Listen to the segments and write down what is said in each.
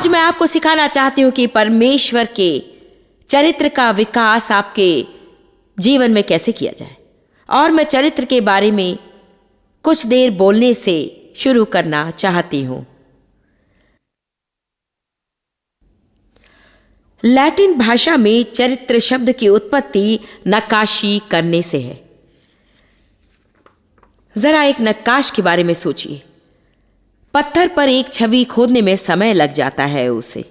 आज मैं आपको सिखाना चाहती हूं कि परमेश्वर के चरित्र का विकास आपके जीवन में कैसे किया जाए। और मैं चरित्र के बारे में कुछ देर बोलने से शुरू करना चाहती हूं। लैटिन भाषा में चरित्र शब्द की उत्पत्ति नक्काशी करने से है। जरा एक नक्काश के बारे में सोचिए। पत्थर पर एक छवि खोदने में समय लग जाता है उसे।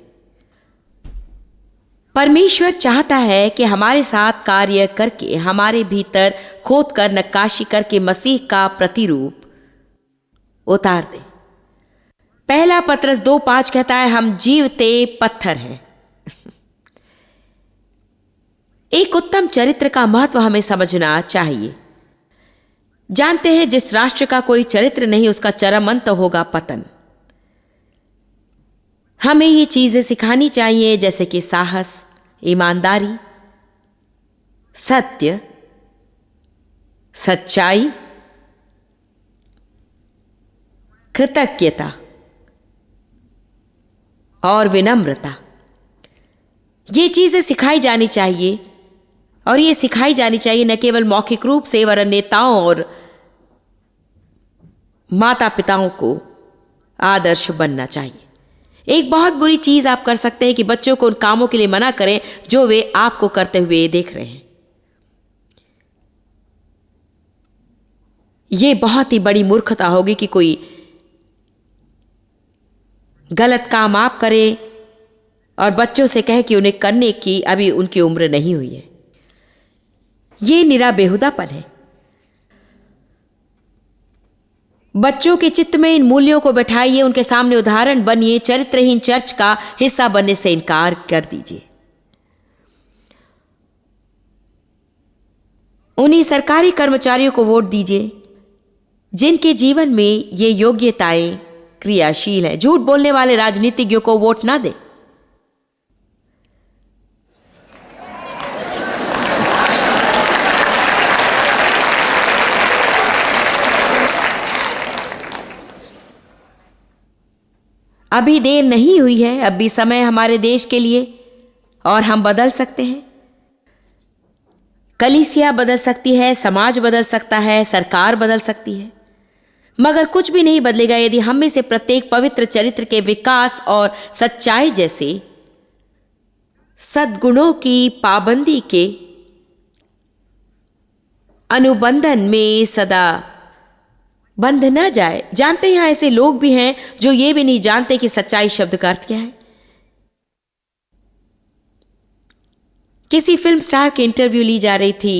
परमेश्वर चाहता है कि हमारे साथ कार्य करके हमारे भीतर खोदकर नक्काशी करके मसीह का प्रतिरूप उतार दे। पहला पत्रस 2:5 कहता है, हम जीवते पत्थर हैं। एक उत्तम चरित्र का महत्व हमें समझना चाहिए। जानते हैं, जिस राष्ट्र का कोई चरित्र नहीं उसका चरम अंत होगा पतन। हमें ये चीजें सिखानी चाहिए जैसे कि साहस, ईमानदारी, सत्य, सच्चाई, कृतज्ञता और विनम्रता। ये चीजें सिखाई जानी चाहिए, और ये सिखाई जानी चाहिए न केवल मौखिक रूप से, वरन नेताओं और माता पिताओं को आदर्श बनना चाहिए। एक बहुत बुरी चीज आप कर सकते हैं कि बच्चों को उन कामों के लिए मना करें जो वे आपको करते हुए देख रहे हैं। यह बहुत ही बड़ी मूर्खता होगी कि कोई गलत काम आप करें और बच्चों से कहे कि उन्हें करने की अभी उनकी उम्र नहीं हुई है। यह निरा बेहुदापन है। बच्चों के चित्त में इन मूल्यों को बैठाइए, उनके सामने उदाहरण बनिए। चरित्रहीन चर्च का हिस्सा बनने से इनकार कर दीजिए। उन्हीं सरकारी कर्मचारियों को वोट दीजिए जिनके जीवन में ये योग्यताएं क्रियाशील हैं। झूठ बोलने वाले राजनीतिज्ञों को वोट ना दें। अभी देर नहीं हुई है, अब भी समय हमारे देश के लिए, और हम बदल सकते हैं। कलीसिया बदल सकती है, समाज बदल सकता है, सरकार बदल सकती है, मगर कुछ भी नहीं बदलेगा यदि हम में से प्रत्येक पवित्र चरित्र के विकास और सच्चाई जैसे सद्गुणों की पाबंदी के अनुबंधन में सदा बंध न जाए। जानते हैं, ऐसे लोग भी हैं जो ये भी नहीं जानते कि सच्चाई शब्द का अर्थ क्या है। किसी फिल्म स्टार की इंटरव्यू ली जा रही थी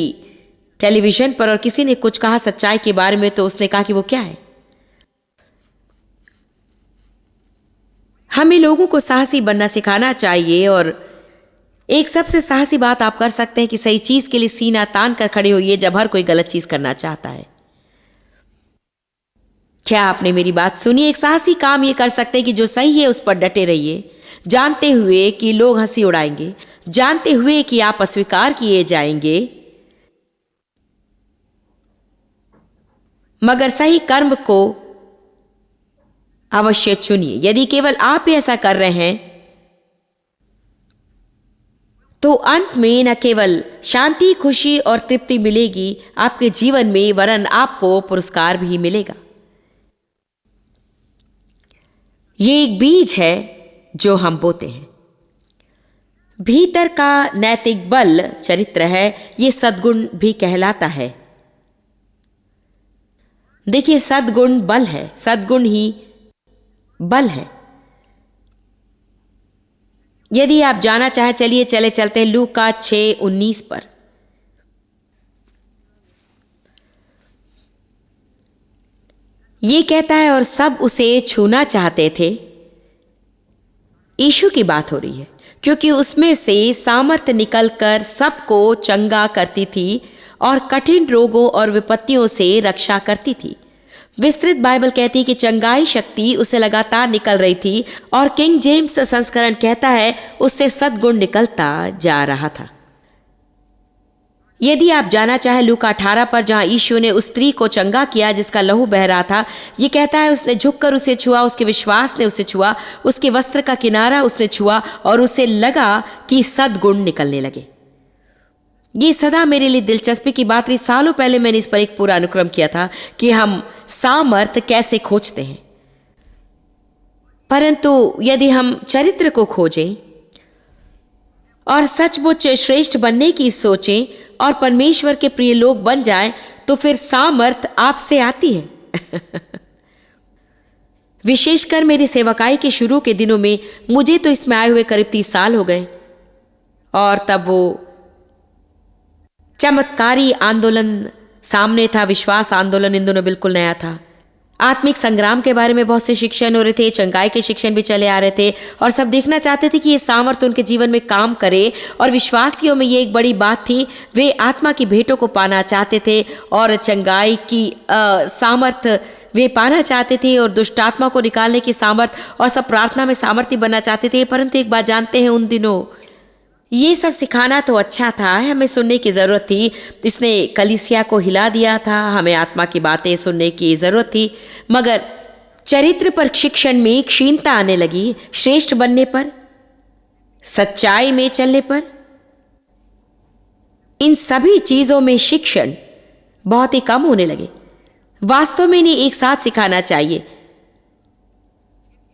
टेलीविजन पर, और किसी ने कुछ कहा सच्चाई के बारे में, तो उसने कहा कि वो क्या है। हमें लोगों को साहसी बनना सिखाना चाहिए, और एक सबसे साहसी बात आप कर सकते हैं कि सही चीज के लिए सीना तान कर खड़े होइए जब हर कोई गलत चीज करना चाहता है। क्या आपने मेरी बात सुनी? एक साहसी काम ये कर सकते हैं कि जो सही है उस पर डटे रहिए, जानते हुए कि लोग हंसी उड़ाएंगे, जानते हुए कि आप अस्वीकार किए जाएंगे, मगर सही कर्म को अवश्य चुनिए। यदि केवल आप ही ऐसा कर रहे हैं तो अंत में न केवल शांति, खुशी और तृप्ति मिलेगी आपके जीवन में, वरन आपको पुरस्कार भी मिलेगा। ये एक बीज है जो हम बोते हैं। भीतर का नैतिक बल चरित्र है, ये सद्गुण भी कहलाता है। देखिए, सद्गुण बल है, सद्गुण ही बल है। यदि आप जाना चाहे, चलिए चलते हैं लूका 6:19 पर। ये कहता है, और सब उसे छूना चाहते थे। यीशु की बात हो रही है, क्योंकि उसमें से सामर्थ्य निकलकर सबको चंगा करती थी और कठिन रोगों और विपत्तियों से रक्षा करती थी। विस्तृत बाइबल कहती है कि चंगाई शक्ति उसे लगातार निकल रही थी, और किंग जेम्स संस्करण कहता है उससे सद्गुण निकलता जा रहा था। यदि आप जाना चाहें लूका 18 पर, जहां यीशु ने उस स्त्री को चंगा किया जिसका लहू बह रहा था, ये कहता है उसने झुककर उसे छुआ, उसके विश्वास ने उसे छुआ, उसके वस्त्र का किनारा उसने छुआ और उसे लगा कि सद्गुण निकलने लगे। ये सदा मेरे लिए दिलचस्पी की बात रही। सालों पहले मैंने इस पर एक पूरा अनुक्रम किया था कि हम सामर्थ कैसे खोजते हैं, परंतु यदि हम चरित्र को खोजें और सचमुच श्रेष्ठ बनने की सोचें और परमेश्वर के प्रिय लोग बन जाएं, तो फिर सामर्थ आपसे आती है। विशेषकर मेरी सेवकाई के शुरू के दिनों में, मुझे तो इसमें आए हुए करीब 30 साल हो गए, और तब वो चमत्कारी आंदोलन सामने था, विश्वास आंदोलन, इन दोनों बिल्कुल नया था। आत्मिक संग्राम के बारे में बहुत से शिक्षण हो रहे थे, चंगाई के शिक्षण भी चले आ रहे थे, और सब देखना चाहते थे कि ये सामर्थ उनके जीवन में काम करे। और विश्वासियों में ये एक बड़ी बात थी, वे आत्मा की भेंटों को पाना चाहते थे और चंगाई की सामर्थ वे पाना चाहते थे, और दुष्ट आत्मा को निकालने की सामर्थ, और सब प्रार्थना में सामर्थ्य बनना चाहते थे। परंतु एक बात जानते हैं, उन दिनों ये सब सिखाना तो अच्छा था, हमें सुनने की ज़रूरत थी। इसने कलीसिया को हिला दिया था, हमें आत्मा की बातें सुनने की ज़रूरत थी, मगर चरित्र पर शिक्षण में क्षीणता आने लगी। श्रेष्ठ बनने पर, सच्चाई में चलने पर, इन सभी चीज़ों में शिक्षण बहुत ही कम होने लगे। वास्तव में इन्हें एक साथ सिखाना चाहिए।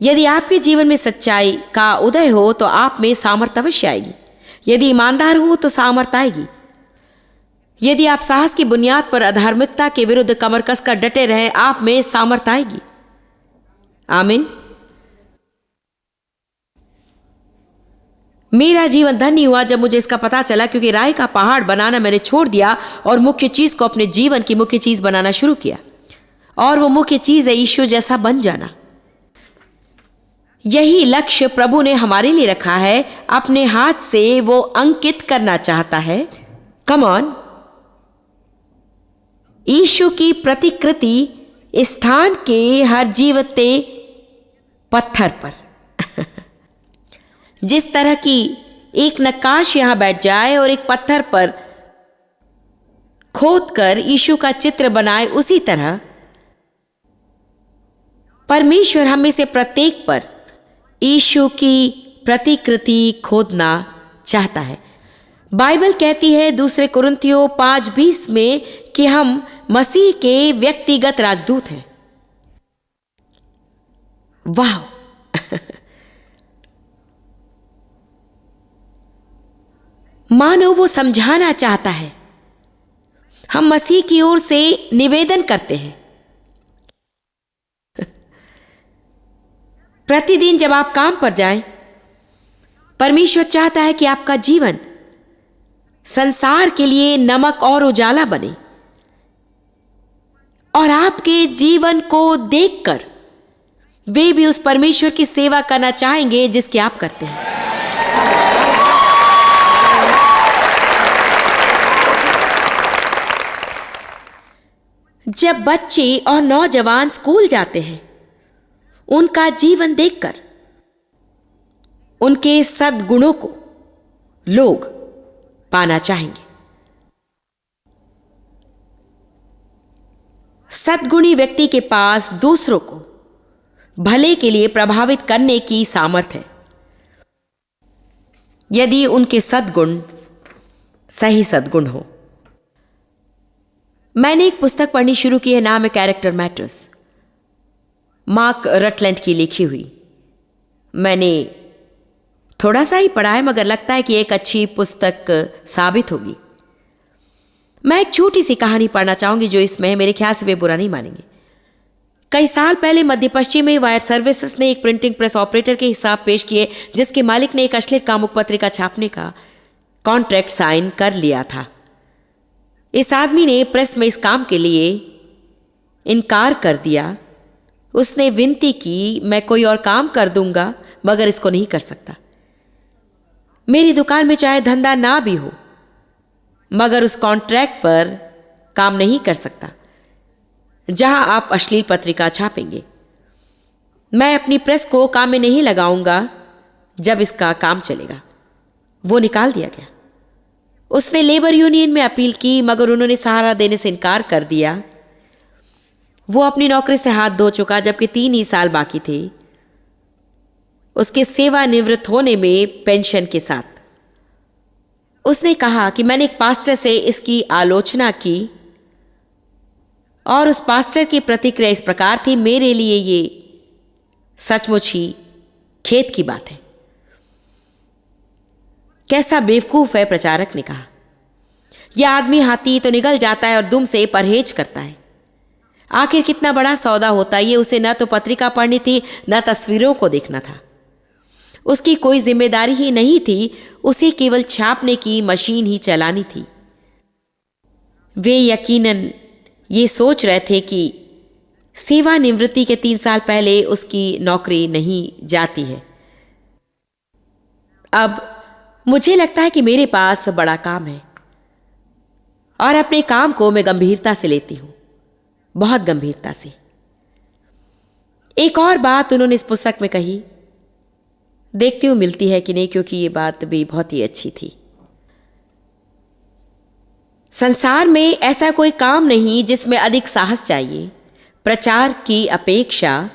यदि आपके जीवन में सच्चाई का उदय हो तो आप में सामर्थ्य अवश्य आएगी। यदि ईमानदार हो तो सामर्थ्य आएगी। यदि आप साहस की बुनियाद पर अधार्मिकता के विरुद्ध कमर कसकर डटे रहें, आप में सामर्थ्य आएगी। आमीन। मेरा जीवन धन्य हुआ जब मुझे इसका पता चला, क्योंकि राय का पहाड़ बनाना मैंने छोड़ दिया और मुख्य चीज को अपने जीवन की मुख्य चीज बनाना शुरू किया, और वो मुख्य चीज है ईश्वर जैसा बन जाना। यही लक्ष्य प्रभु ने हमारे लिए रखा है, अपने हाथ से वो अंकित करना चाहता है। कम ऑन, यीशु की प्रतिकृति स्थान के हर जीवते पत्थर पर जिस तरह की एक नक्काश यहां बैठ जाए और एक पत्थर पर खोदकर यीशु का चित्र बनाए, उसी तरह परमेश्वर हम में से प्रत्येक पर यीशु की प्रतिकृति खोदना चाहता है। बाइबल कहती है 2 कुरिन्थियों 5:20 में कि हम मसीह के व्यक्तिगत राजदूत हैं। वाह! मानो वो समझाना चाहता है, हम मसीह की ओर से निवेदन करते हैं। प्रतिदिन जब आप काम पर जाएं, परमेश्वर चाहता है कि आपका जीवन संसार के लिए नमक और उजाला बने, और आपके जीवन को देखकर वे भी उस परमेश्वर की सेवा करना चाहेंगे जिसकी आप करते हैं। जब बच्चे और नौजवान स्कूल जाते हैं, उनका जीवन देखकर उनके सद्गुणों को लोग पाना चाहेंगे। सद्गुणी व्यक्ति के पास दूसरों को भले के लिए प्रभावित करने की सामर्थ्य है, यदि उनके सद्गुण सही सद्गुण हो। मैंने एक पुस्तक पढ़नी शुरू की है, नाम है कैरेक्टर मैटर्स, मार्क रटलैंड की लिखी हुई। मैंने थोड़ा सा ही पढ़ा है, मगर लगता है कि एक अच्छी पुस्तक साबित होगी। मैं एक छोटी सी कहानी पढ़ना चाहूंगी जो इसमें है, मेरे ख्याल से वे बुरा नहीं मानेंगे। कई साल पहले मध्य पश्चिम में वायर सर्विसेज ने एक प्रिंटिंग प्रेस ऑपरेटर के हिसाब पेश किए, जिसके मालिक ने एक अश्लील कामुक पत्रिका छापने का कॉन्ट्रैक्ट साइन कर लिया था। इस आदमी ने प्रेस में इस काम के लिए इनकार कर दिया। उसने विनती की, मैं कोई और काम कर दूंगा मगर इसको नहीं कर सकता। मेरी दुकान में चाहे धंधा ना भी हो, मगर उस कॉन्ट्रैक्ट पर काम नहीं कर सकता जहां आप अश्लील पत्रिका छापेंगे। मैं अपनी प्रेस को काम में नहीं लगाऊंगा जब इसका काम चलेगा। वो निकाल दिया गया। उसने लेबर यूनियन में अपील की, मगर उन्होंने सहारा देने से इनकार कर दिया। वो अपनी नौकरी से हाथ धो चुका, जबकि 3 ही साल बाकी थे उसके सेवानिवृत्त होने में पेंशन के साथ। उसने कहा कि मैंने एक पास्टर से इसकी आलोचना की और उस पास्टर की प्रतिक्रिया इस प्रकार थी, मेरे लिए ये सचमुच ही खेद की बात है। कैसा बेवकूफ है, प्रचारक ने कहा। यह आदमी हाथी तो निगल जाता है और दुम से परहेज करता है। आखिर कितना बड़ा सौदा होता है ये। उसे न तो पत्रिका पढ़नी थी, न तस्वीरों को देखना था। उसकी कोई जिम्मेदारी ही नहीं थी, उसे केवल छापने की मशीन ही चलानी थी। वे यकीनन ये सोच रहे थे कि सेवानिवृत्ति के 3 साल पहले उसकी नौकरी नहीं जाती है। अब मुझे लगता है कि मेरे पास बड़ा काम है और अपने काम को मैं गंभीरता से लेती हूं, बहुत गंभीरता से। एक और बात उन्होंने इस पुस्तक में कही, देखती हूं मिलती है कि नहीं, क्योंकि ये बात भी बहुत ही अच्छी थी। संसार में ऐसा कोई काम नहीं जिसमें अधिक साहस चाहिए। प्रचार की अपेक्षा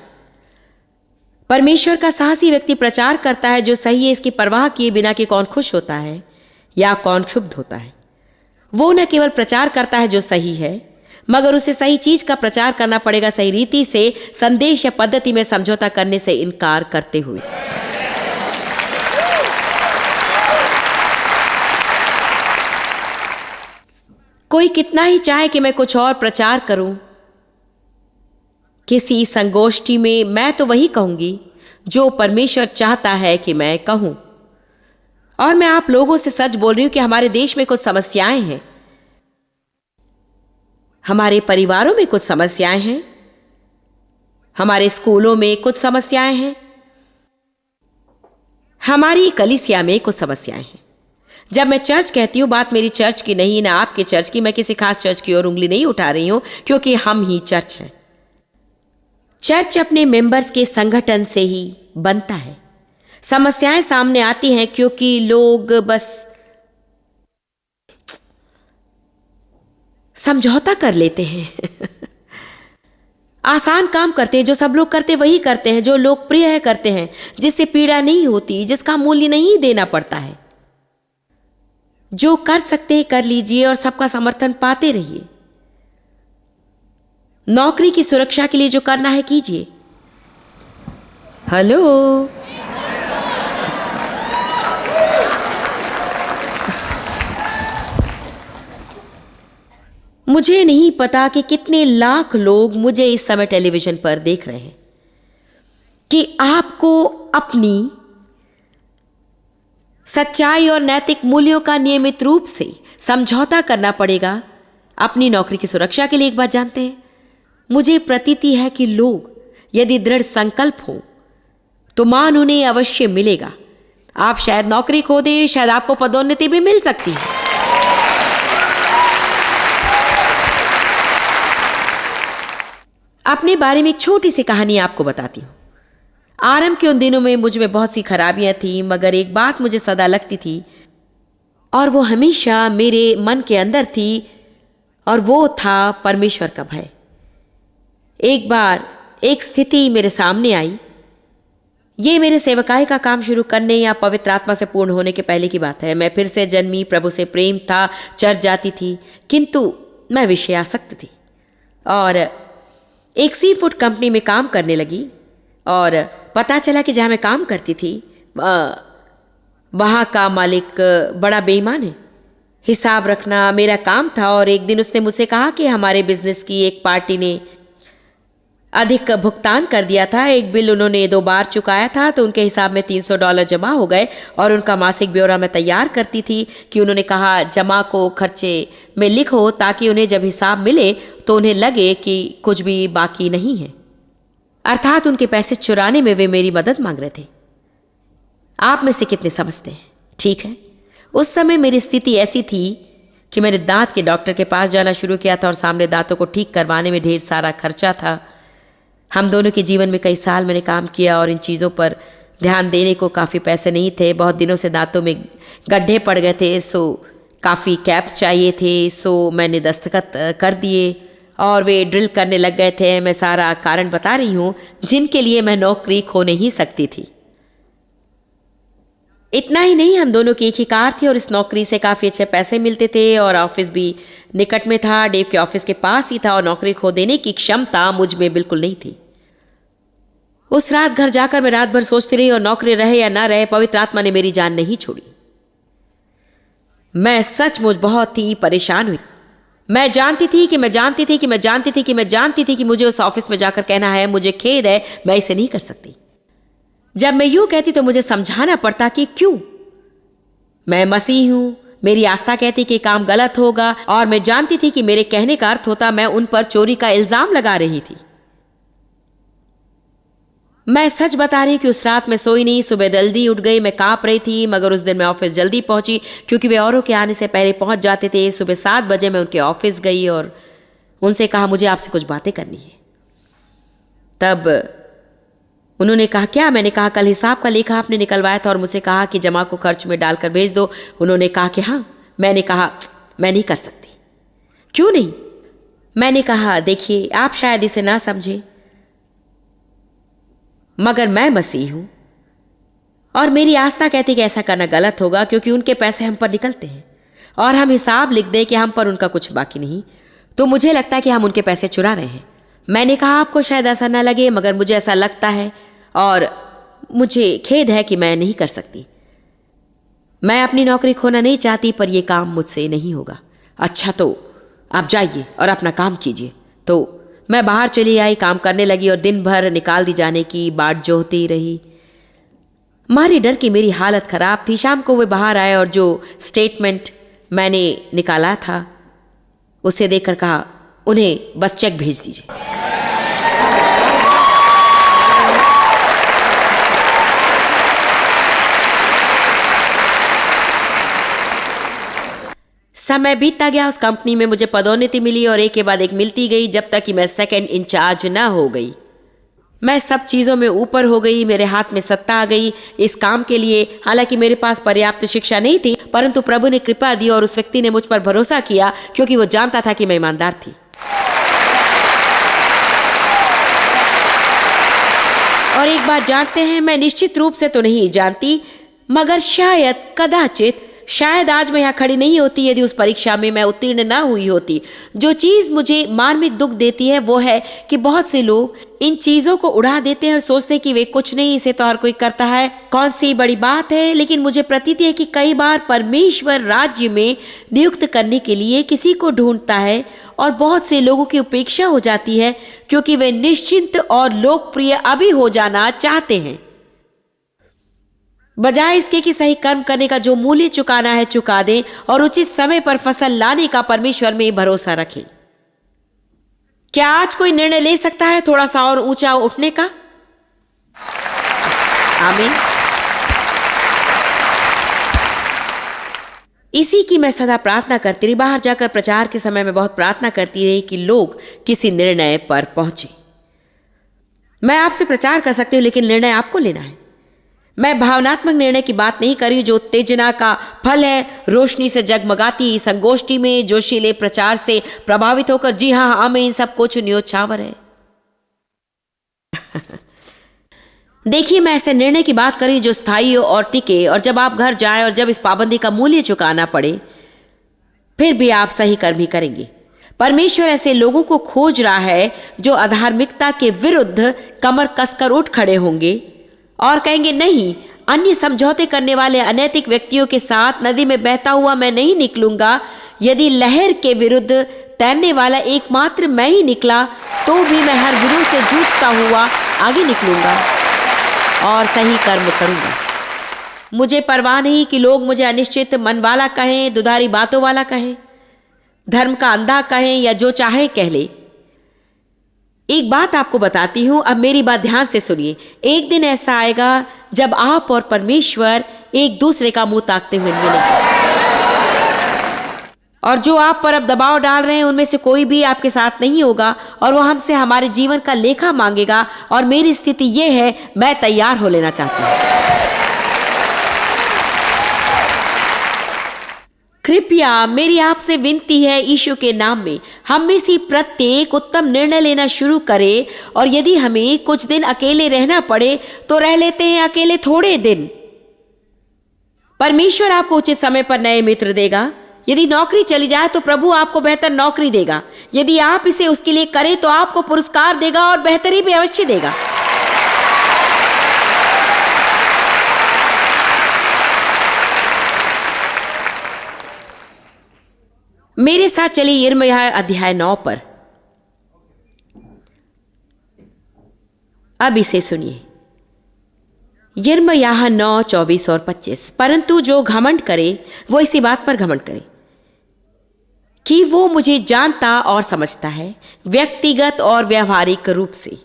परमेश्वर का साहसी व्यक्ति प्रचार करता है जो सही है, इसकी परवाह किए बिना कि कौन खुश होता है या कौन क्षुब्ध होता है। वो न केवल प्रचार करता है जो सही है, मगर उसे सही चीज का प्रचार करना पड़ेगा, सही रीति से, संदेश या पद्धति में समझौता करने से इनकार करते हुए। कोई कितना ही चाहे कि मैं कुछ और प्रचार करूं, किसी संगोष्ठी में मैं तो वही कहूंगी जो परमेश्वर चाहता है कि मैं कहूं। और मैं आप लोगों से सच बोल रही हूं कि हमारे देश में कुछ समस्याएं हैं, हमारे परिवारों में कुछ समस्याएं हैं, हमारे स्कूलों में कुछ समस्याएं हैं, हमारी कलीसिया में कुछ समस्याएं हैं। जब मैं चर्च कहती हूं, बात मेरी चर्च की नहीं, ना आपके चर्च की। मैं किसी खास चर्च की ओर उंगली नहीं उठा रही हूं, क्योंकि हम ही चर्च हैं। चर्च अपने मेंबर्स के संगठन से ही बनता है। समस्याएं सामने आती हैं क्योंकि लोग बस समझौता कर लेते हैं। आसान काम करते हैं, जो सब लोग करते वही करते हैं, जो लोकप्रिय है करते हैं, जिससे पीड़ा नहीं होती, जिसका मूल्य नहीं देना पड़ता है। जो कर सकते हैं कर लीजिए और सबका समर्थन पाते रहिए। नौकरी की सुरक्षा के लिए जो करना है कीजिए। हेलो, मुझे नहीं पता कि कितने लाख लोग मुझे इस समय टेलीविजन पर देख रहे हैं, कि आपको अपनी सच्चाई और नैतिक मूल्यों का नियमित रूप से समझौता करना पड़ेगा अपनी नौकरी की सुरक्षा के लिए। एक बात जानते हैं, मुझे प्रतीति है कि लोग यदि दृढ़ संकल्प हो तो मान उन्हें अवश्य मिलेगा। आप शायद नौकरी खो दें, शायद आपको पदोन्नति भी मिल सकती है। अपने बारे में एक छोटी सी कहानी आपको बताती हूं। आरंभ के उन दिनों में मुझ में बहुत सी खराबियां थी, मगर एक बात मुझे सदा लगती थी और वो हमेशा मेरे मन के अंदर थी, और वो था परमेश्वर का भय। एक बार एक स्थिति मेरे सामने आई। ये मेरे सेवकाई का काम शुरू करने या पवित्र आत्मा से पूर्ण होने के पहले की बात है। मैं फिर से जन्मी, प्रभु से प्रेम था, चर्च जाती थी, किंतु मैं विषयासक्त थी और एक सी फूड कंपनी में काम करने लगी। और पता चला कि जहाँ मैं काम करती थी वहाँ का मालिक बड़ा बेईमान है। हिसाब रखना मेरा काम था और एक दिन उसने मुझसे कहा कि हमारे बिजनेस की एक पार्टी ने अधिक भुगतान कर दिया था। एक बिल उन्होंने 2 बार चुकाया था, तो उनके हिसाब में $300 जमा हो गए और उनका मासिक ब्यौरा मैं तैयार करती थी कि उन्होंने कहा जमा को खर्चे में लिखो, ताकि उन्हें जब हिसाब मिले तो उन्हें लगे कि कुछ भी बाकी नहीं है। अर्थात उनके पैसे चुराने में वे मेरी मदद मांग रहे थे। आप में से कितने समझते हैं? ठीक है, उस समय मेरी स्थिति ऐसी थी कि मैंने दांत के डॉक्टर के पास जाना शुरू किया था और सामने दांतों को ठीक करवाने में ढेर सारा खर्चा था। हम दोनों के जीवन में कई साल मैंने काम किया और इन चीज़ों पर ध्यान देने को काफ़ी पैसे नहीं थे। बहुत दिनों से दांतों में गड्ढे पड़ गए थे, सो काफ़ी कैप्स चाहिए थे, सो मैंने दस्तखत कर दिए और वे ड्रिल करने लग गए थे। मैं सारा कारण बता रही हूँ जिनके लिए मैं नौकरी खो नहीं सकती थी। इतना ही नहीं, हम दोनों की एक ही कार थी और इस नौकरी से काफ़ी अच्छे पैसे मिलते थे और ऑफिस भी निकट में था, डेव के ऑफिस के पास ही था और नौकरी खो देने की क्षमता मुझ में बिल्कुल नहीं थी। उस रात घर जाकर मैं रात भर सोचती रही और नौकरी रहे या ना रहे, पवित्र आत्मा ने मेरी जान नहीं छोड़ी। मैं सचमुच बहुत ही परेशान हुई। मैं जानती थी कि मुझे उस ऑफिस में जाकर कहना है, मुझे खेद है, मैं इसे नहीं कर सकती। जब मैं यूं कहती तो मुझे समझाना पड़ता कि क्यों। मैं मसीह हूं, मेरी आस्था कहती कि काम गलत होगा और मैं जानती थी कि मेरे कहने का अर्थ होता मैं उन पर चोरी का इल्जाम लगा रही थी। मैं सच बता रही कि उस रात मैं सोई नहीं। सुबह जल्दी उठ गई, मैं कांप रही थी, मगर उस दिन मैं ऑफिस जल्दी पहुंची क्योंकि वे औरों के आने से पहले पहुंच जाते थे। सुबह 7 बजे मैं उनके ऑफिस गई और उनसे कहा मुझे आपसे कुछ बातें करनी है। तब उन्होंने कहा क्या? मैंने कहा कल हिसाब का लेखा आपने निकलवाया था और मुझसे कहा कि जमा को खर्च में डालकर भेज दो। उन्होंने कहा कि हाँ। मैंने कहा मैं नहीं कर सकती। क्यों नहीं? मैंने कहा देखिए, आप शायद इसे ना समझे, मगर मैं मसीह हूं और मेरी आस्था कहती कि ऐसा करना गलत होगा क्योंकि उनके पैसे हम पर निकलते हैं और हम हिसाब लिख दें कि हम पर उनका कुछ बाकी नहीं, तो मुझे लगता है कि हम उनके पैसे चुरा रहे हैं। मैंने कहा आपको शायद ऐसा ना लगे, मगर मुझे ऐसा लगता है और मुझे खेद है कि मैं नहीं कर सकती। मैं अपनी नौकरी खोना नहीं चाहती, पर यह काम मुझसे नहीं होगा। अच्छा, तो आप जाइए और अपना काम कीजिए। तो मैं बाहर चली आई, काम करने लगी और दिन भर निकाल दी जाने की बाट जोहती रही। मारे डर की मेरी हालत खराब थी। शाम को वे बाहर आए और जो स्टेटमेंट मैंने निकाला था उसे देखकर कहा उन्हें बस चेक भेज दीजिए। समय बीतता गया, उस कंपनी में मुझे पदोन्नति मिली और एक के बाद एक मिलती गई जब तक कि मैं सेकंड इंचार्ज ना हो गई। मैं सब चीज़ों में ऊपर हो गई, मेरे हाथ में सत्ता आ गई इस काम के लिए। हालांकि मेरे पास पर्याप्त शिक्षा नहीं थी, परंतु प्रभु ने कृपा दी और उस व्यक्ति ने मुझ पर भरोसा किया क्योंकि वो जानता था कि मैं ईमानदार थी। और एक बात जानते हैं, मैं निश्चित रूप से तो नहीं जानती, मगर शायद कदाचित शायद आज मैं यहाँ खड़ी नहीं होती यदि उस परीक्षा में मैं उत्तीर्ण ना हुई होती। जो चीज़ मुझे मार्मिक दुख देती है वो है कि बहुत से लोग इन चीज़ों को उड़ा देते हैं और सोचते हैं कि वे कुछ नहीं, इसे तो हर कोई करता है, कौन सी बड़ी बात है। लेकिन मुझे प्रतीत है कि कई बार परमेश्वर राज्य में नियुक्त करने के लिए किसी को ढूंढता है और बहुत से लोगों की उपेक्षा हो जाती है क्योंकि वे निश्चिंत और लोकप्रिय अभी हो जाना चाहते हैं, बजाय इसके कि सही कर्म करने का जो मूल्य चुकाना है चुका दें और उचित समय पर फसल लाने का परमेश्वर में भरोसा रखें। क्या आज कोई निर्णय ले सकता है थोड़ा सा और ऊंचा उठने का? आमीन। इसी की मैं सदा प्रार्थना करती रही। बाहर जाकर प्रचार के समय में बहुत प्रार्थना करती रही कि लोग किसी निर्णय पर पहुंचे। मैं आपसे प्रचार कर सकती हूं, लेकिन निर्णय आपको लेना है। मैं भावनात्मक निर्णय की बात नहीं कर रही जो उत्तेजना का फल है, रोशनी से जगमगाती संगोष्ठी में जोशीले प्रचार से प्रभावित होकर जी हाँ आमीन सब कुछ न्योछावर है। देखिए, मैं ऐसे निर्णय की बात कर रही जो स्थायी हो और टिके, और जब आप घर जाएं और जब इस पाबंदी का मूल्य चुकाना पड़े फिर भी आप सही कर्म ही करेंगे। परमेश्वर ऐसे लोगों को खोज रहा है जो अधार्मिकता के विरुद्ध कमर कसकर उठ खड़े होंगे और कहेंगे नहीं, अन्य समझौते करने वाले अनैतिक व्यक्तियों के साथ नदी में बहता हुआ मैं नहीं निकलूंगा। यदि लहर के विरुद्ध तैरने वाला एकमात्र मैं ही निकला तो भी मैं हर विरोध से जूझता हुआ आगे निकलूंगा और सही कर्म करूंगा। मुझे परवाह नहीं कि लोग मुझे अनिश्चित मन वाला कहें, दुधारी बातों वाला कहें, धर्म का अंधा कहें या जो चाहे कह ले। एक बात आपको बताती हूं, अब मेरी बात ध्यान से सुनिए। एक दिन ऐसा आएगा जब आप और परमेश्वर एक दूसरे का मुंह ताकते हुए मिलेंगे, और जो आप पर अब दबाव डाल रहे हैं उनमें से कोई भी आपके साथ नहीं होगा और वो हमसे हमारे जीवन का लेखा मांगेगा। और मेरी स्थिति यह है, मैं तैयार हो लेना चाहती हूं। कृपया मेरी आपसे विनती है, यीशु के नाम में हम में से प्रत्येक उत्तम निर्णय लेना शुरू करे, और यदि हमें कुछ दिन अकेले रहना पड़े तो रह लेते हैं अकेले थोड़े दिन। परमेश्वर आपको उचित समय पर नए मित्र देगा। यदि नौकरी चली जाए तो प्रभु आपको बेहतर नौकरी देगा। यदि आप इसे उसके लिए करें तो आपको पुरस्कार देगा और बेहतरी भी अवश्य देगा। मेरे साथ चलिए यिर्मयाह अध्याय 9 पर। अब इसे सुनिए, यिर्मयाह 9, 24 और 25। परंतु जो घमंड करे वो इसी बात पर घमंड करे कि वो मुझे जानता और समझता है, व्यक्तिगत और व्यवहारिक रूप से।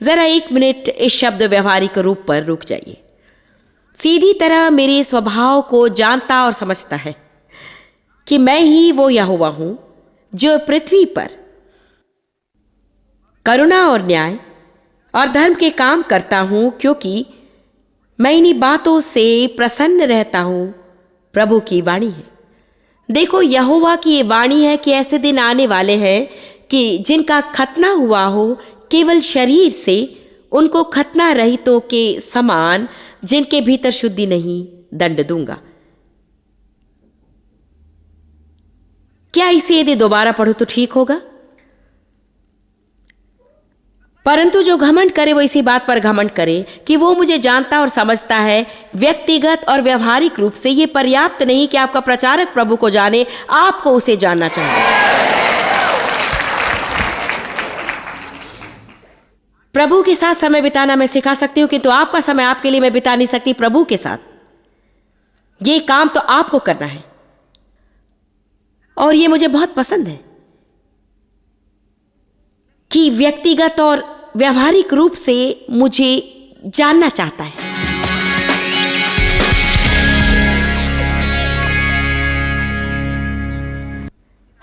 जरा 1 मिनट इस शब्द व्यवहारिक रूप पर रुक जाइए। सीधी तरह मेरे स्वभाव को जानता और समझता है कि मैं ही वो यहोवा हूं जो पृथ्वी पर करुणा और न्याय और धर्म के काम करता हूं, क्योंकि मैं इन्हीं बातों से प्रसन्न रहता हूं। प्रभु की वाणी है। देखो, यहोवा की ये वाणी है कि ऐसे दिन आने वाले हैं कि जिनका खतना हुआ हो केवल शरीर से, उनको खतना रहितों के समान जिनके भीतर शुद्धि नहीं, दंड दूंगा। क्या इसे यदि दोबारा पढ़ो तो ठीक होगा? परंतु जो घमंड करे वो इसी बात पर घमंड करे कि वो मुझे जानता और समझता है, व्यक्तिगत और व्यवहारिक रूप से। ये पर्याप्त नहीं कि आपका प्रचारक प्रभु को जाने, आपको उसे जानना चाहिए। प्रभु के साथ समय बिताना मैं सिखा सकती हूं, किंतु आपका समय आपके लिए मैं बिता नहीं सकती प्रभु के साथ। ये काम तो आपको करना है, और ये मुझे बहुत पसंद है कि व्यक्तिगत और व्यवहारिक रूप से मुझे जानना चाहता है।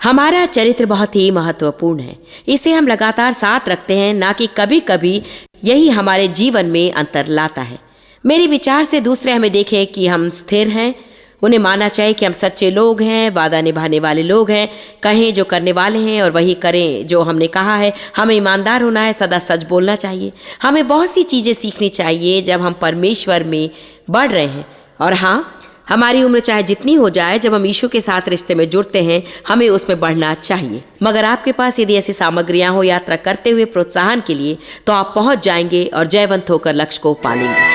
हमारा चरित्र बहुत ही महत्वपूर्ण है। इसे हम लगातार साथ रखते हैं, ना कि कभी कभी यही हमारे जीवन में अंतर लाता है। मेरे विचार से दूसरे हमें देखें कि हम स्थिर हैं, उन्हें मानना चाहिए कि हम सच्चे लोग हैं, वादा निभाने वाले लोग हैं, कहें जो करने वाले हैं और वही करें जो हमने कहा है। हमें ईमानदार होना है, सदा सच बोलना चाहिए। हमें बहुत सी चीज़ें सीखनी चाहिए जब हम परमेश्वर में बढ़ रहे हैं। और हाँ, हमारी उम्र चाहे जितनी हो जाए, जब हम यीशु के साथ रिश्ते में जुड़ते हैं हमें उसमें बढ़ना चाहिए। मगर आपके पास यदि ऐसी सामग्रियां हो यात्रा करते हुए प्रोत्साहन के लिए, तो आप पहुंच जाएंगे और जयवंत होकर लक्ष्य को पालेंगे।